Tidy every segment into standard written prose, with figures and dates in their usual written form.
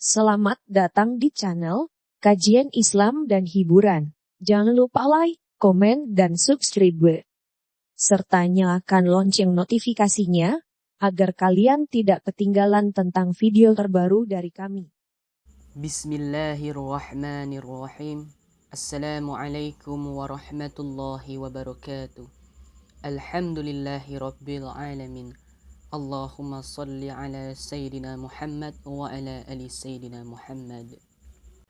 Selamat datang di channel Kajian Islam dan Hiburan. Jangan lupa like, komen, dan subscribe. Serta nyalakan lonceng notifikasinya, agar kalian tidak ketinggalan tentang video terbaru dari kami. Bismillahirrahmanirrahim. Assalamualaikum warahmatullahi wabarakatuh. Alhamdulillahi rabbil alamin. Allahumma salli ala Sayyidina Muhammad wa ala ali Sayyidina Muhammad.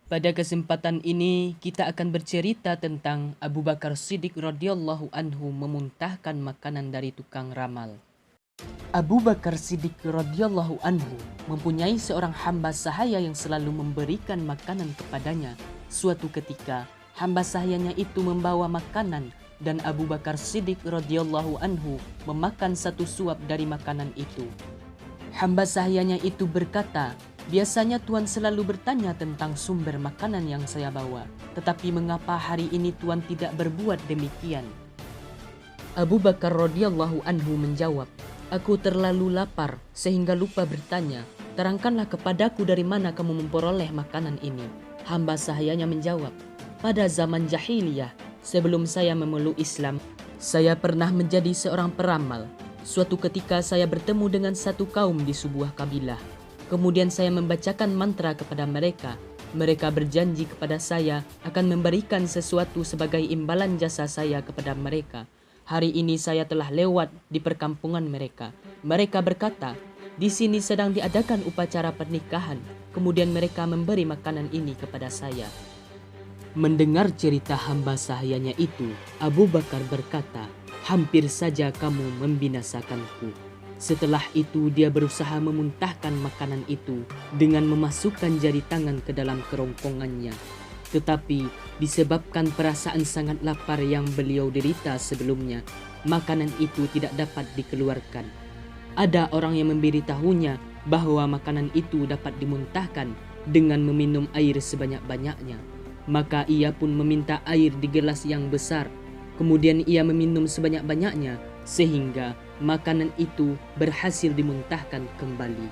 Pada kesempatan ini kita akan bercerita tentang Abu Bakar Siddiq radhiyallahu anhu memuntahkan makanan dari tukang ramal. Abu Bakar Siddiq radhiyallahu anhu mempunyai seorang hamba sahaya yang selalu memberikan makanan kepadanya. Suatu ketika hamba sahayanya itu membawa makanan dan Abu Bakar Siddiq radhiyallahu anhu memakan satu suap dari makanan itu. Hamba sahayanya itu berkata, "Biasanya Tuan selalu bertanya tentang sumber makanan yang saya bawa, tetapi mengapa hari ini Tuan tidak berbuat demikian?" Abu Bakar radhiyallahu anhu menjawab, "Aku terlalu lapar sehingga lupa bertanya. Terangkanlah kepadaku dari mana kamu memperoleh makanan ini." Hamba sahayanya menjawab, "Pada zaman jahiliyah, sebelum saya memeluk Islam, saya pernah menjadi seorang peramal. Suatu ketika saya bertemu dengan satu kaum di sebuah kabilah. Kemudian saya membacakan mantra kepada mereka. Mereka berjanji kepada saya akan memberikan sesuatu sebagai imbalan jasa saya kepada mereka. Hari ini saya telah lewat di perkampungan mereka. Mereka berkata, di sini sedang diadakan upacara pernikahan. Kemudian mereka memberi makanan ini kepada saya." Mendengar cerita hamba sahayanya itu, Abu Bakar berkata, "Hampir saja kamu membinasakanku." Setelah itu dia berusaha memuntahkan makanan itu dengan memasukkan jari tangan ke dalam kerongkongannya. Tetapi disebabkan perasaan sangat lapar yang beliau derita sebelumnya, makanan itu tidak dapat dikeluarkan. Ada orang yang memberitahunya bahwa makanan itu dapat dimuntahkan dengan meminum air sebanyak-banyaknya. Maka ia pun meminta air di gelas yang besar. Kemudian ia meminum sebanyak-banyaknya sehingga makanan itu berhasil dimuntahkan kembali.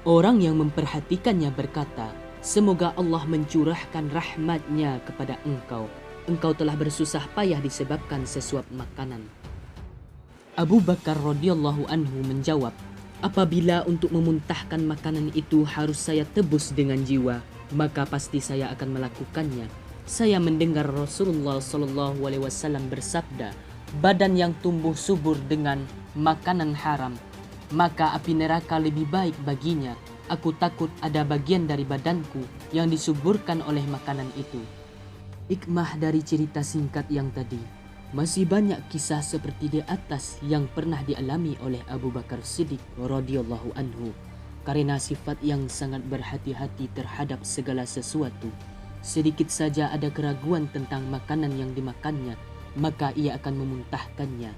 Orang yang memperhatikannya berkata, "Semoga Allah mencurahkan rahmat-Nya kepada engkau. Engkau telah bersusah payah disebabkan sesuap makanan." Abu Bakar radhiyallahu anhu menjawab, "Apabila untuk memuntahkan makanan itu harus saya tebus dengan jiwa, maka pasti saya akan melakukannya. Saya mendengar Rasulullah SAW bersabda, badan yang tumbuh subur dengan makanan haram, maka api neraka lebih baik baginya. Aku takut ada bagian dari badanku yang disuburkan oleh makanan itu." Hikmah dari cerita singkat yang tadi, masih banyak kisah seperti di atas yang pernah dialami oleh Abu Bakar Siddiq radhiyallahu anhu. Karena sifat yang sangat berhati-hati terhadap segala sesuatu, sedikit saja ada keraguan tentang makanan yang dimakannya, maka ia akan memuntahkannya.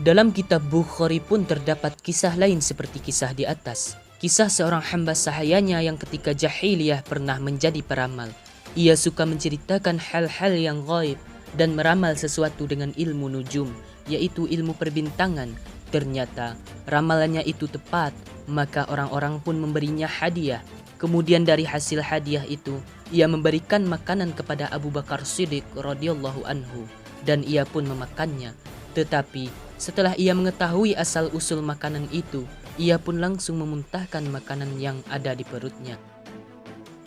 Dalam kitab Bukhari pun terdapat kisah lain seperti kisah di atas. Kisah seorang hamba sahayanya yang ketika jahiliyah pernah menjadi peramal. Ia suka menceritakan hal-hal yang gaib dan meramal sesuatu dengan ilmu nujum, yaitu ilmu perbintangan. Ternyata ramalannya itu tepat, maka orang-orang pun memberinya hadiah. Kemudian dari hasil hadiah itu, ia memberikan makanan kepada Abu Bakar Siddiq radhiyallahu anhu dan ia pun memakannya. Tetapi setelah ia mengetahui asal-usul makanan itu, ia pun langsung memuntahkan makanan yang ada di perutnya.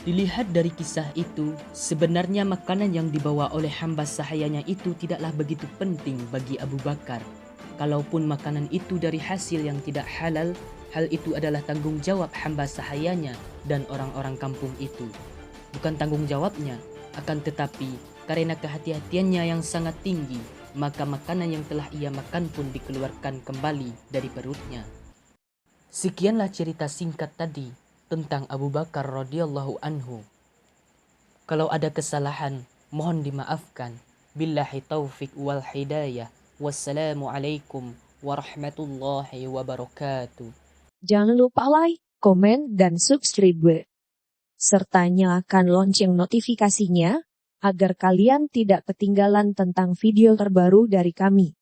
Dilihat dari kisah itu, sebenarnya makanan yang dibawa oleh hamba sahayanya itu tidaklah begitu penting bagi Abu Bakar. Kalaupun makanan itu dari hasil yang tidak halal, hal itu adalah tanggung jawab hamba sahayanya dan orang-orang kampung itu. Bukan tanggung jawabnya, akan tetapi karena kehati-hatiannya yang sangat tinggi, maka makanan yang telah ia makan pun dikeluarkan kembali dari perutnya. Sekianlah cerita singkat tadi tentang Abu Bakar radhiyallahu anhu. Kalau ada kesalahan, mohon dimaafkan. Billahi taufik wal hidayah. Wassalamualaikum warahmatullahi wabarakatuh. Jangan lupa like, komen, dan subscribe. Serta nyalakan lonceng notifikasinya, agar kalian tidak ketinggalan tentang video terbaru dari kami.